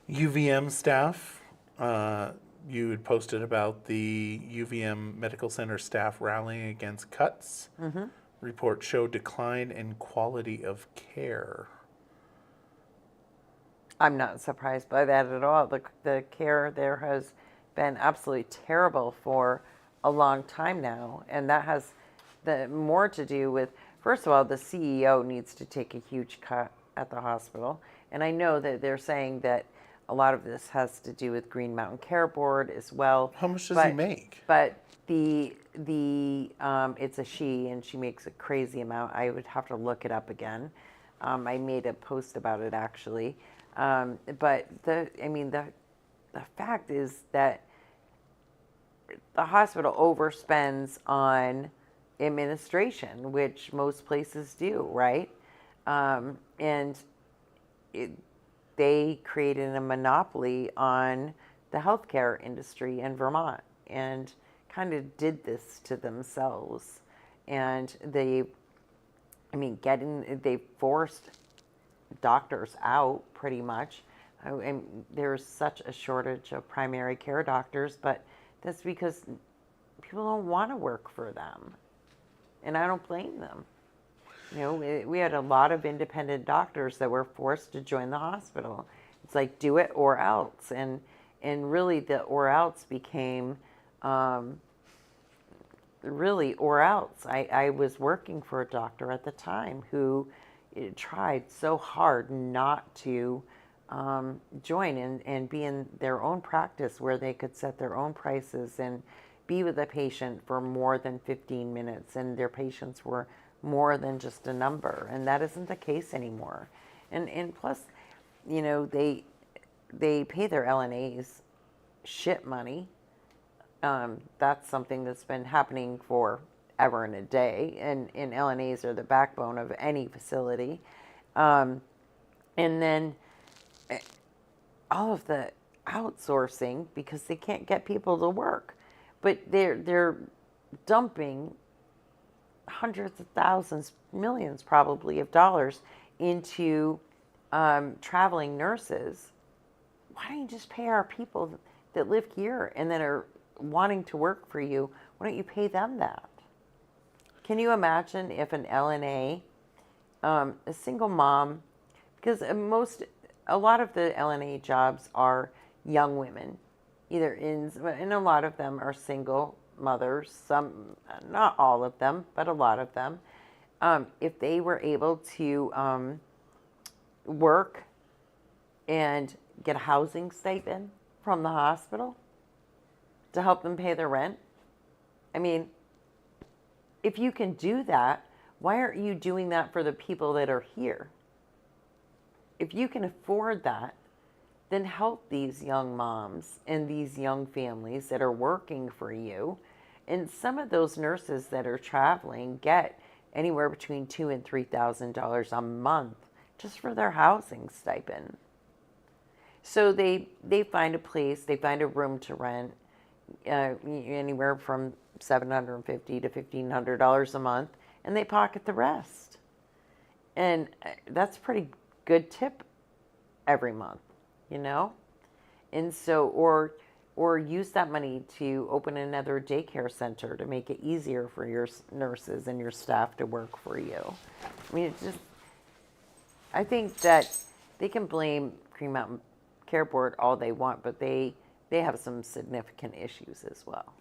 UVM staff, you had posted about the UVM Medical Center staff rallying against cuts. Mm-hmm. Reports show decline in quality of care. I'm not surprised by that at all. The care there has been absolutely terrible for a long time now, and that has more to do with, first of all, the CEO needs to take a huge cut at the hospital, and I know that they're saying that a lot of this has to do with Green Mountain Care Board as well. How much does he make? But the it's a she, and she makes a crazy amount. I would have to look it up again. I made a post about it actually. But the fact is that the hospital overspends on administration, which most places do, right? And they created a monopoly on the healthcare industry in Vermont and kind of did this to themselves. And they forced doctors out pretty much. And there's such a shortage of primary care doctors, but that's because people don't want to work for them. And I don't blame them. We had a lot of independent doctors that were forced to join the hospital. It's like, do it or else. And really the or else became really or else. I was working for a doctor at the time who tried so hard not to join and be in their own practice where they could set their own prices and be with a patient for more than 15 minutes, and their patients were more than just a number, and that isn't the case anymore. And plus, they pay their LNAs shit money. That's something that's been happening for ever and a day, and LNAs are the backbone of any facility. And then all of the outsourcing, because they can't get people to work, but they're dumping hundreds of thousands, millions probably of dollars into traveling nurses. Why don't you just pay our people that live here and that are wanting to work for you? Why don't you pay them that? Can you imagine if an LNA, a single mom, because a lot of the LNA jobs are young women, and a lot of them are single mothers, some, not all of them, but a lot of them. If they were able to work and get a housing stipend from the hospital to help them pay their rent, I mean, if you can do that, why aren't you doing that for the people that are here? If you can afford that, then help these young moms and these young families that are working for you. And some of those nurses that are traveling get anywhere between $2,000 and $3,000 a month just for their housing stipend. So they find a place, they find a room to rent, anywhere from $750 to $1,500 a month, and they pocket the rest. And that's a pretty good tip every month, And so, or use that money to open another daycare center to make it easier for your nurses and your staff to work for you. I mean, I think that they can blame Green Mountain Care Board all they want, but they have some significant issues as well.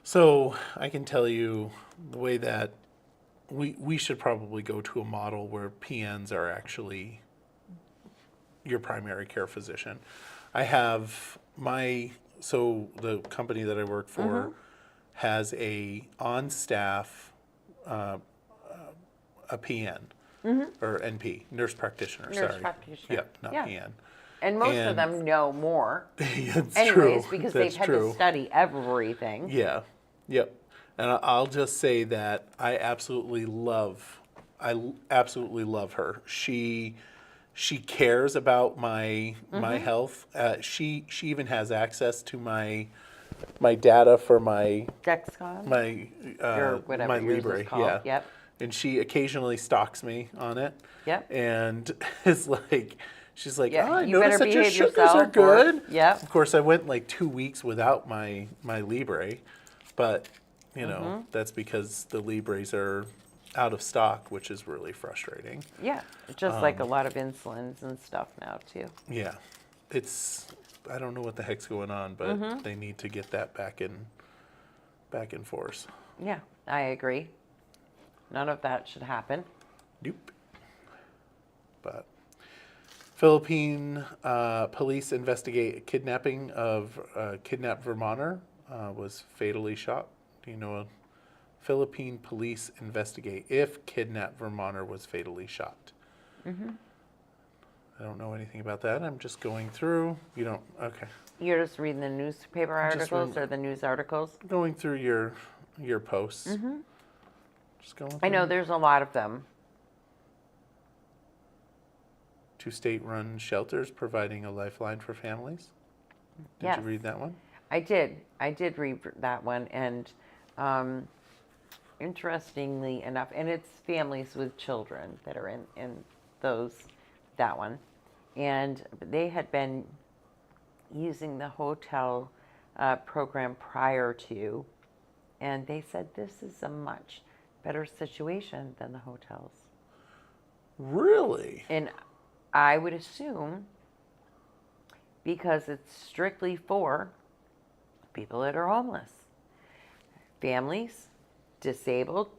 So I can tell you the way that we should probably go to a model where PNs are actually your primary care physician. I have the company that I work for has a on staff a PN or NP, nurse practitioner. Nurse practitioner. Yep, not Yeah. PN. And most of And- them know more, It's anyways, true. because That's they've had true. to study everything. Yeah. Yep. And I'll just say that I absolutely love her. She cares about my health. She even has access to my data for my Dexcom, my or whatever my yours is Libre. called. Yeah. Yep. And she occasionally stalks me on it. Yep. And is like, she's like, Yeah, oh, I you noticed better that your behave sugars yourself, are or- good. Yep. Of course, I went like 2 weeks without my Libre, but you know Mm-hmm. that's because the Libres are out of stock, which is really frustrating. Yeah, just like a lot of insulins and stuff now too. Yeah, I don't know what the heck's going on, but Mm-hmm. they need to get that back in force. Yeah, I agree. None of that should happen. Nope. But Philippine police investigate a kidnapping of a kidnapped Vermonter was fatally shot. Do you know? Philippine police investigate if kidnapped Vermonter was fatally shot. I don't know anything about that. I'm just going through. You don't? Okay. You're just reading the newspaper I'm just articles reading- or the news articles? Going through your posts. Just going. I know through. there's a lot of them. 2 state-run shelters providing a lifeline for families. Did Yes. you read that one? I did read that one, and interestingly enough, and it's families with children that are in that one, and they had been using the hotel program prior to, and they said this is a much better situation than the hotels. Really? And I would assume because it's strictly for people that are homeless, families, disabled,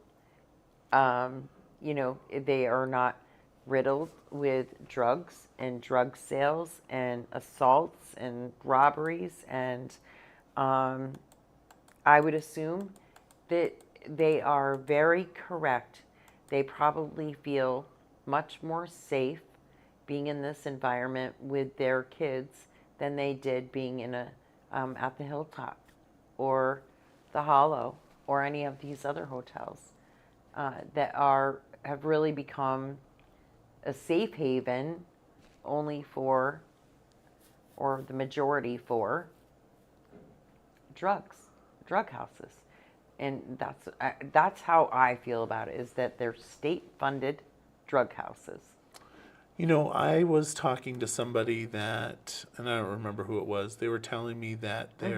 they are not riddled with drugs and drug sales and assaults and robberies. And I would assume that they are very correct. They probably feel much more safe being in this environment with their kids than they did being in at the Hilltop or the Hollow or any of these other hotels that have really become a safe haven only for, or the majority for, drug houses. And that's how I feel about it, is that they're state-funded drug houses. You know, I was talking to somebody that, and I don't remember who it was. They were telling me that they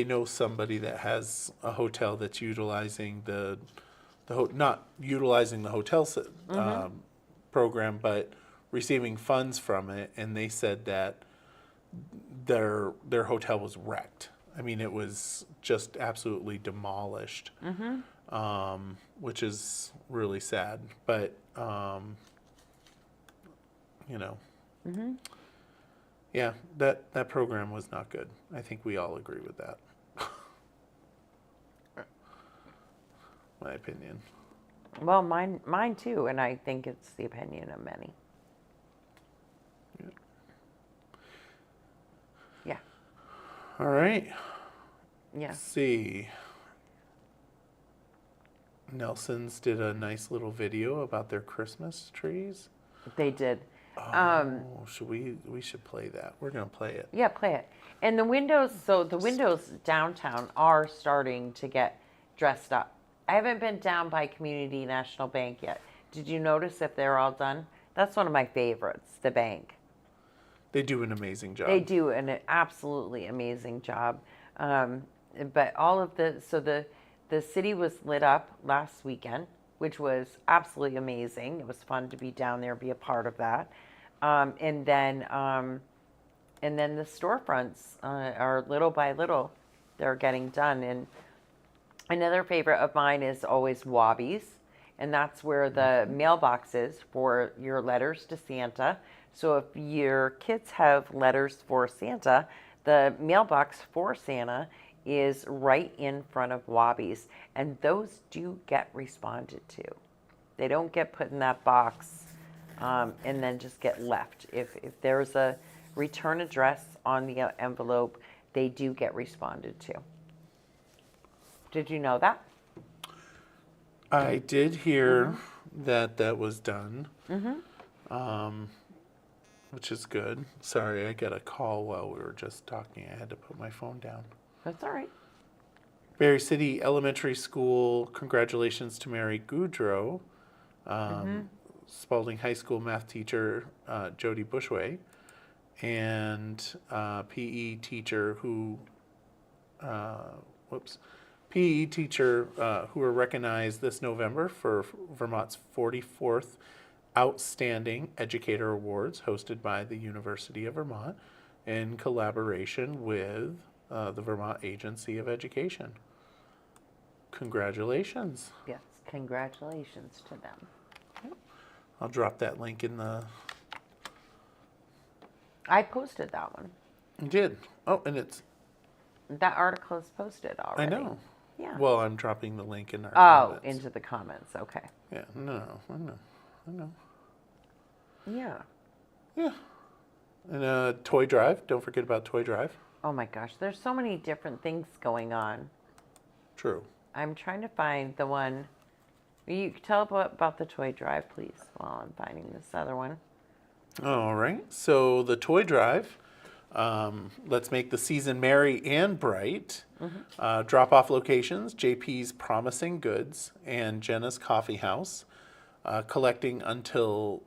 know somebody that has a hotel that's utilizing not utilizing the hotel program, but receiving funds from it. And they said that their hotel was wrecked. I mean, it was just absolutely demolished. Which is really sad. But, yeah, that program was not good. I think we all agree with that. My opinion. Well, mine too, and I think it's the opinion of many. Yeah. All right. Yeah. Let's see. Nelson's did a nice little video about their Christmas trees. They did. We should play that. We're gonna play it. Yeah, play it. And the windows downtown are starting to get dressed up. I haven't been down by Community National Bank yet. Did you notice if they're all done? That's one of my favorites, the bank. They do an amazing job. They do an absolutely amazing job. But all of the city was lit up last weekend, which was absolutely amazing. It was fun to be down there, be a part of that. And then the storefronts are little by little, they're getting done. And another favorite of mine is always Wobbies, and that's where the mailbox is for your letters to Santa. So if your kids have letters for Santa, the mailbox for Santa is right in front of Wobbies, and those do get responded to. They don't get put in that box and then just get left. If there's a return address on the envelope, they do get responded to. Did you know that? I did hear that that was done, which is good. Sorry, I got a call while we were just talking. I had to put my phone down. That's all right. Berry City Elementary School, congratulations to Mary Goudreau, Spalding High School math teacher Jody Bushway, and PE teacher who were recognized this November for Vermont's 44th Outstanding Educator Awards, hosted by the University of Vermont in collaboration with the Vermont Agency of Education. Congratulations. Yes, congratulations to them. I'll drop that link in the... I posted that one. You did. Oh, and it's... That article is posted I already. know. Yeah. Well, I'm dropping the link in our Oh, comments. into the comments. Okay. Yeah, no, I know. Yeah. Yeah. And Toy Drive. Don't forget about Toy Drive. Oh my gosh, there's so many different things going on. True. I'm trying to find the one. You tell about the toy drive, please, while I'm finding this other one. All right. So the Toy Drive. Let's make the season merry and bright. Drop-off locations: JP's Promising Goods and Jenna's Coffee House. Collecting until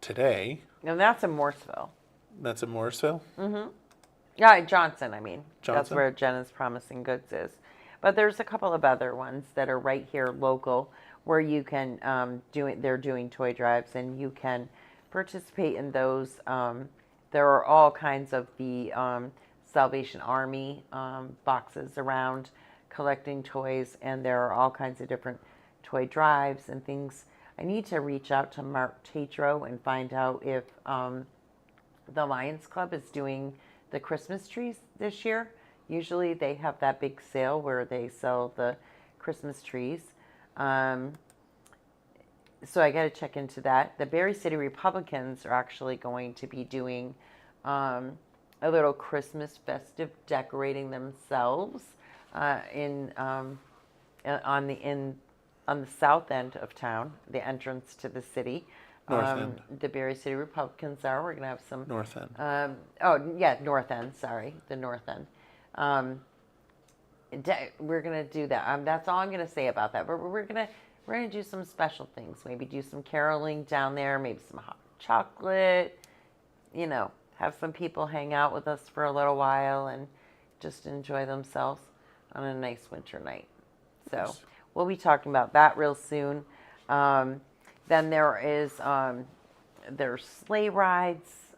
today. And that's in Morrisville. That's in Morrisville. Yeah, Johnson, I mean. That's Johnson? where Jenna's Promising Goods is. But there's a couple of other ones that are right here local where you can they're doing toy drives and you can participate in those. There are all kinds of the Salvation Army boxes around collecting toys, and there are all kinds of different toy drives and things. I need to reach out to Mark Tatro and find out if the Lions Club is doing the Christmas trees this year. Usually they have that big sale where they sell the Christmas trees. So I got to check into that. The Berry City Republicans are actually going to be doing a little Christmas festive decorating themselves on the south end of town, the entrance to the city. North end. The Berry City Republicans are. We're going to have some. North End. North end. Sorry, the North End. We're gonna do that. That's all I'm gonna say about that. But we're gonna do some special things. Maybe do some caroling down there. Maybe some hot chocolate. You know, have some people hang out with us for a little while and just enjoy themselves on a nice winter night. So Nice. we'll be talking about that real soon. Then there is there's sleigh rides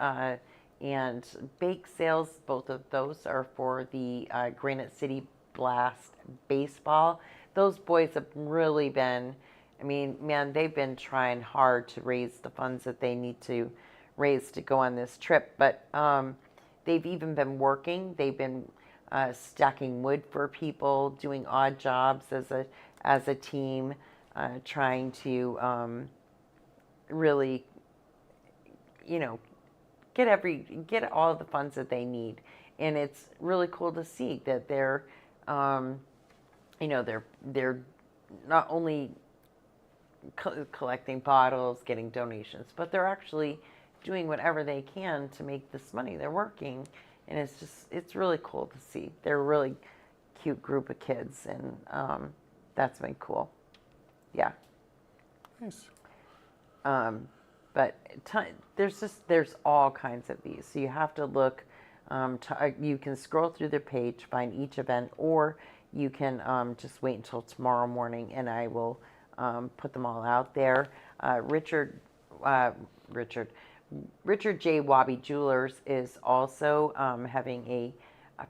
and bake sales. Both of those are for the Granite City Blast baseball. Those boys have really been, I mean, man, they've been trying hard to raise the funds that they need to raise to go on this trip. But they've even been working. They've been stacking wood for people, doing odd jobs as a team, trying to really, you know, get all of the funds that they need. And it's really cool to see that they're they're not only collecting bottles, getting donations, but they're actually doing whatever they can to make this money. They're working, and it's really cool to see. They're a really cute group of kids, and that's been cool. Yeah. Nice. But there's all kinds of these. So you have to look. You can scroll through their page, find each event, or you can just wait until tomorrow morning, and I will put them all out there. Richard J. Wabi Jewelers is also having a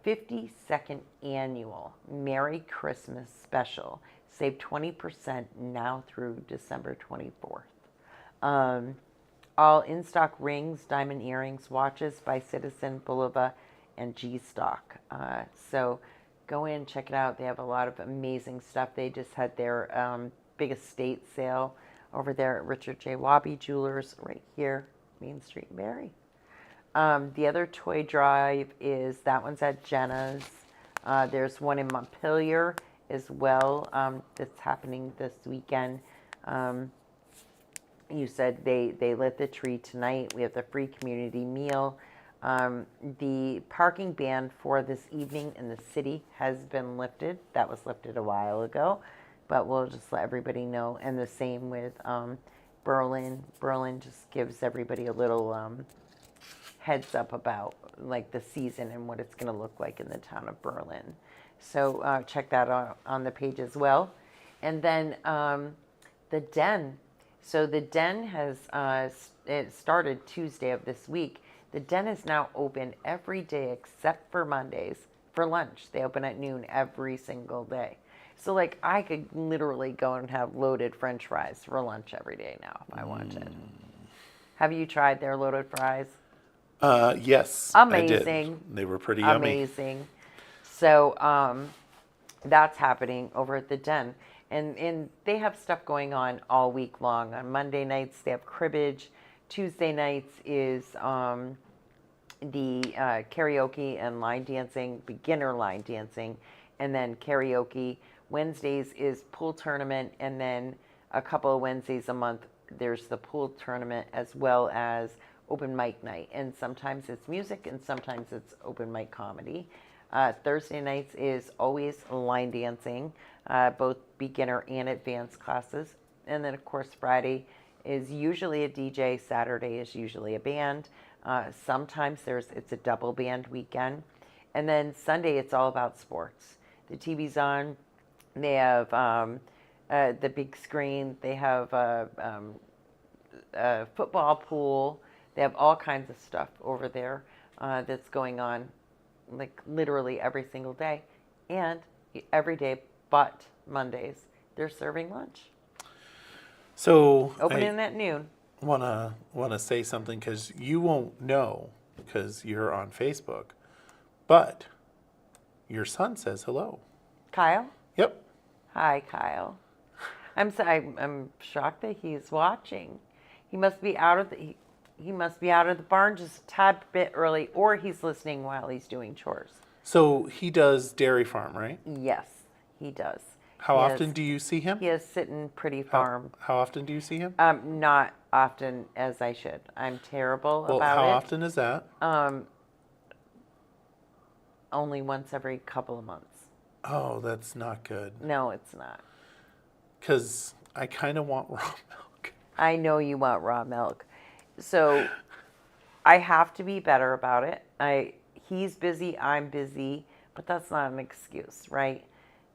52nd annual Merry Christmas special. Save 20% now through December 24th. All in-stock rings, diamond earrings, watches by Citizen, Bulova, and G-Stock. So go in, check it out. They have a lot of amazing stuff. They just had their big estate sale over there at Richard J. Wabi Jewelers right here, Main Street in Barrie. The other toy drive is, that one's at Jenna's. There's one in Montpelier as well that's happening this weekend. You said they lit the tree tonight. We have the free community meal. The parking ban for this evening in the city has been lifted. That was lifted a while ago, but we'll just let everybody know. And the same with Berlin. Berlin just gives everybody a little heads up about like the season and what it's going to look like in the town of Berlin. So check that out on the page as well. And then the Den. So the Den has it started Tuesday of this week. The Den is now open every day except for Mondays for lunch. They open at noon every single day. So like I could literally go and have loaded French fries for lunch every day now if I wanted. Have you tried their loaded fries? Yes. Amazing. I did. They were pretty yummy. Amazing. So that's happening over at the Den. And they have stuff going on all week long. On Monday nights, they have cribbage. Tuesday nights is the karaoke and line dancing, beginner line dancing, and then karaoke. Wednesdays is pool tournament, and then a couple of Wednesdays a month, there's the pool tournament as well as open mic night. And sometimes it's music, and sometimes it's open mic comedy. Thursday nights is always line dancing, both beginner and advanced classes. And then, of course, Friday is usually a DJ. Saturday is usually a band. Sometimes it's a double band weekend. And then Sunday, it's all about sports. The TV's on. They have the big screen. They have a football pool. They have all kinds of stuff over there that's going on, like literally every single day. And every day but Mondays, they're serving lunch. So Opening at noon. wanna say something because you won't know because you're on Facebook, but your son says hello. Kyle? Yep. Hi, Kyle. I'm shocked that he's watching. He must be out of the he must be out of the barn just a tad bit early, or he's listening while he's doing chores. So he does dairy farm, right? Yes, he does. How He often is- do you see him? He is sitting pretty farm. How often do you see him? Not often as I should. I'm terrible Well, about how it. often is that? Only once every couple of months. Oh, that's not good. No, it's not. Because I kind of want raw milk. I know you want raw milk. So I have to be better about it. He's busy, I'm busy, but that's not an excuse, right?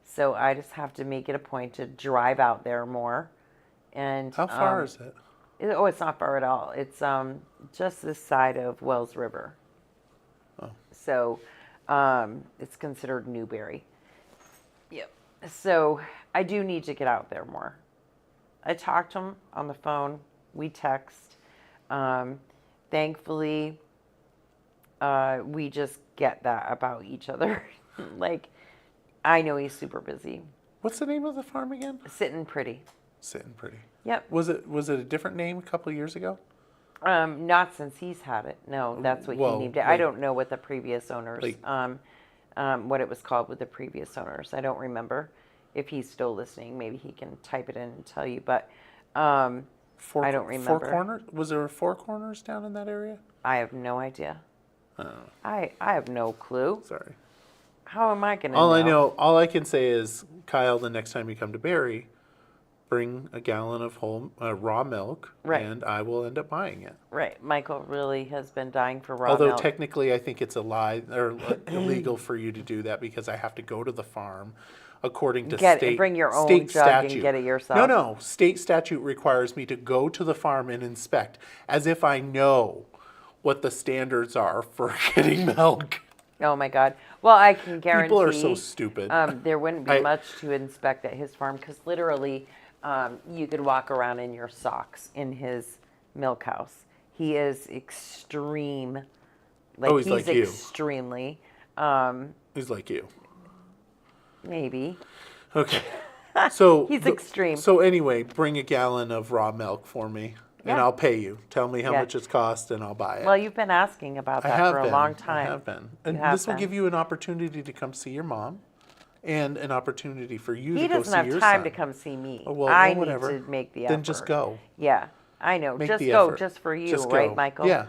So I just have to make it a point to drive out there more. And How far is it? it's not far at all. It's just this side of Wells River. Oh. So it's considered Newberry. Yep. So I do need to get out there more. I talked to him on the phone. We text. Thankfully, we just get that about each other. Like, I know he's super busy. What's the name of the farm again? Sitting pretty. Sitting Pretty. Yep. Was it a different name a couple of years ago? Not since he's had it. No, that's what Well, he named it. I like- don't know what the previous owners, like- what it was called with the previous owners. I don't remember. If he's still listening, maybe he can type it in and tell you. But I don't remember. Four Corners? Was there Four Corners down in that area? I have no idea. Oh, I have no clue. sorry. How am I going to All I can say is, Kyle, the next time you come to Barrie, bring a gallon of whole raw milk, Right. and I will end up buying it. Right. Michael really has been dying for raw Although milk. technically, I think it's illegal for you to do that because I have to go to the farm according to bring your own state jug and statute. get it yourself? No. State statute requires me to go to the farm and inspect, as if I know what the standards are for getting milk. Oh my God. Well, I can guarantee. People are so stupid. There wouldn't be I- much to inspect at his farm because literally, you could walk around in your socks in his milk house. He is extreme. Oh, he's like you. extremely. He's like you. Maybe. Okay. So He's extreme. So anyway, bring a gallon of raw milk for me, and Yeah. I'll pay you. Tell me how Yeah. much it's cost, and I'll buy it. Well, you've been asking about I that have for a been. long time. I have been. And have this will been. give you an opportunity to come see your mom, and an opportunity for you He to go doesn't see have your time son. to come see me. Oh, well, I well, whatever. need to make the effort. Then just go. Yeah, I know. Make just the go, effort. just for you, Just right, go. Michael? Yeah.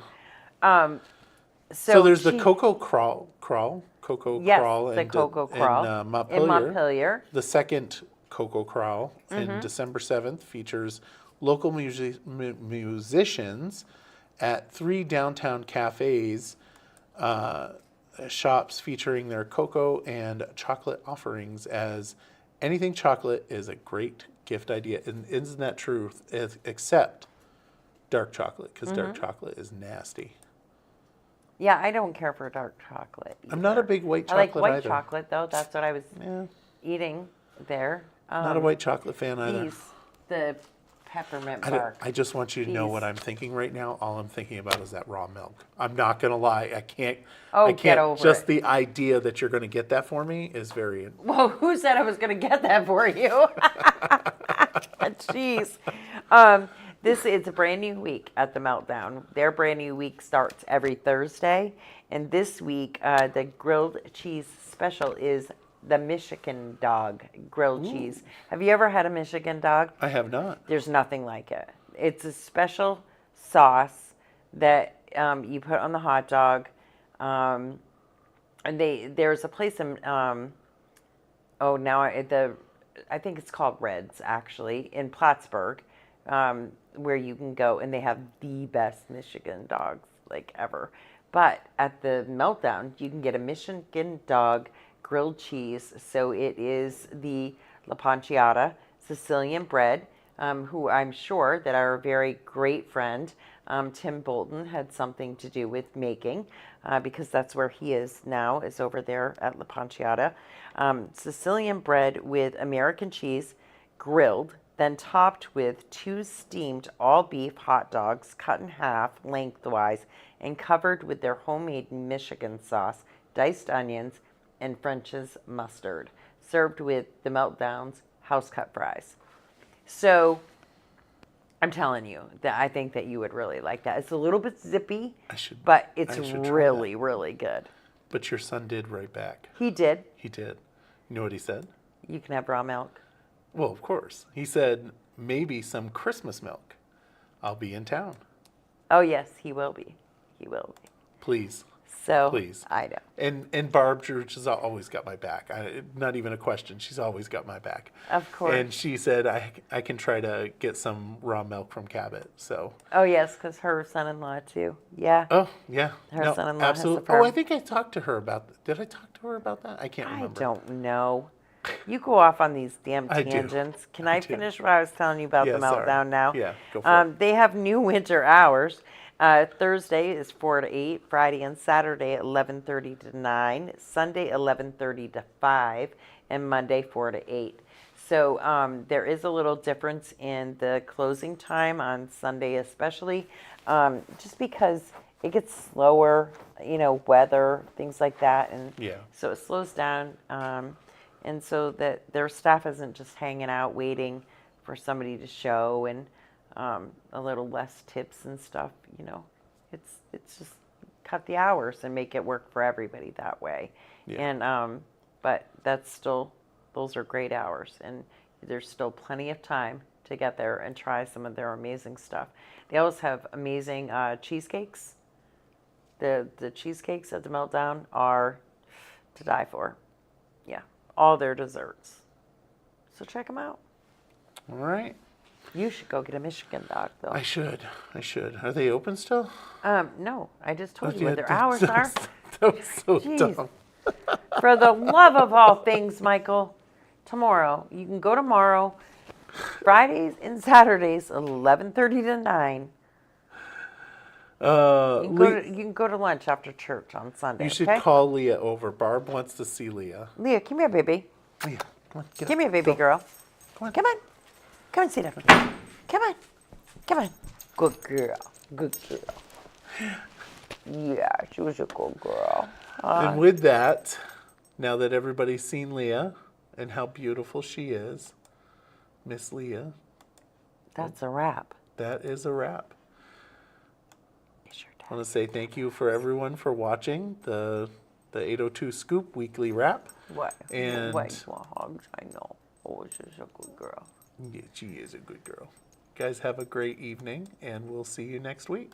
So, there's the she- Cocoa Crawl, Yes, Crawl the in, Cocoa in, Crawl Montpelier. in Montpelier. The second Cocoa Crawl Mm-hmm. in December 7th features local musicians at 3 downtown cafes, shops featuring their cocoa and chocolate offerings, as anything chocolate is a great gift idea. And isn't that true? Except dark chocolate, because dark Mm-hmm. chocolate is nasty. Yeah, I don't care for dark chocolate. I'm not a either. big white I like chocolate white either. chocolate though. That's what I was Yeah, eating there. not a white chocolate fan either. These, the peppermint I, don't- bark. I just want you to know what These. I'm thinking right now. All I'm thinking about is that raw milk. I'm not gonna lie. I can't. Oh, I get can't. over Just it. the idea that you're gonna get that for me is very. Well, who said I was going to get that for you? Jeez. This is a brand new week at the Meltdown. Their brand new week starts every Thursday. And this week, the grilled cheese special is the Michigan dog grilled cheese. Have you ever had a Michigan dog? I have not. There's nothing like it. It's a special sauce that you put on the hot dog. And there's a place in I think it's called Reds actually in Plattsburgh, where you can go and they have the best Michigan dogs like ever. But at the Meltdown, you can get a Michigan dog grilled cheese. So it is the La Panciata Sicilian bread, who I'm sure that our very great friend Tim Bolton had something to do with making, because that's where he is now, is over there at La Panciata. Sicilian bread with American cheese, grilled, then topped with 2 steamed all-beef hot dogs cut in half lengthwise and covered with their homemade Michigan sauce, diced onions, and French's mustard, served with the Meltdown's house-cut fries. So I'm telling you that I think that you would really like that. It's a little bit zippy, but it's I should try really, really good. But your son did write back. He did. He did. You know what he said? You can have raw milk. Well, of course. He said maybe some Christmas milk. I'll be in town. Oh yes, he will be. He will be. Please. So Please. I know. And Barb Drew has always got my back. Not even a question. She's always got my back. Of course. And she said I can try to get some raw milk from Cabot. So. Oh yes, because her son-in-law too. Yeah. Oh yeah. Her son-in-law has the absolutely. farm. Oh, I think I talked to her about. Did I talk to her about that? I can't I remember. don't know. You go off on these damn I do. tangents. Can I I do. finish what I was telling you about Yeah, the sorry. Meltdown now? Yeah, go for it. They have new winter hours. Thursday is 4 to 8, Friday and Saturday 11:30 to 9, Sunday 11:30 to 5, and Monday 4 to 8. So there is a little difference in the closing time on Sunday especially, just because it gets slower, weather, things like that. And Yeah. so it slows down. And so that their staff isn't just hanging out waiting for somebody to show, and a little less tips and stuff. It's just cut the hours and make it work for everybody that way. Yeah. And but those are great hours, and there's still plenty of time to get there and try some of their amazing stuff. They always have amazing cheesecakes. The cheesecakes at the Meltdown are to die for. Yeah, all their desserts. So check them out. All right. You should go get a Michigan dog, though. I should. Are they open still? No, I just told you Yeah, what their that- hours that are. was- That was so Jeez. dumb. For the love of all things, Michael, tomorrow. You can go tomorrow. Fridays and Saturdays, 11:30 to 9. You can go to lunch after church on Sunday. You should okay? call Leah over. Barb wants to see Leah. Leah, come here, baby. Leah, come on, get Come up. here, baby girl. Come on. Come on. Come and sit up. Come on. Come on. Good girl. Good girl. Yeah, she was a good girl. And with that, now that everybody's seen Leah and how beautiful she is, Miss Leah, That's a wrap. that is a wrap. It's your I want to say thank you for everyone for watching the 802 Scoop weekly wrap. What? And- What? You want hugs? I know. Oh, she's a good girl. Yeah, she is a good girl. Guys, have a great evening, and we'll see you next week.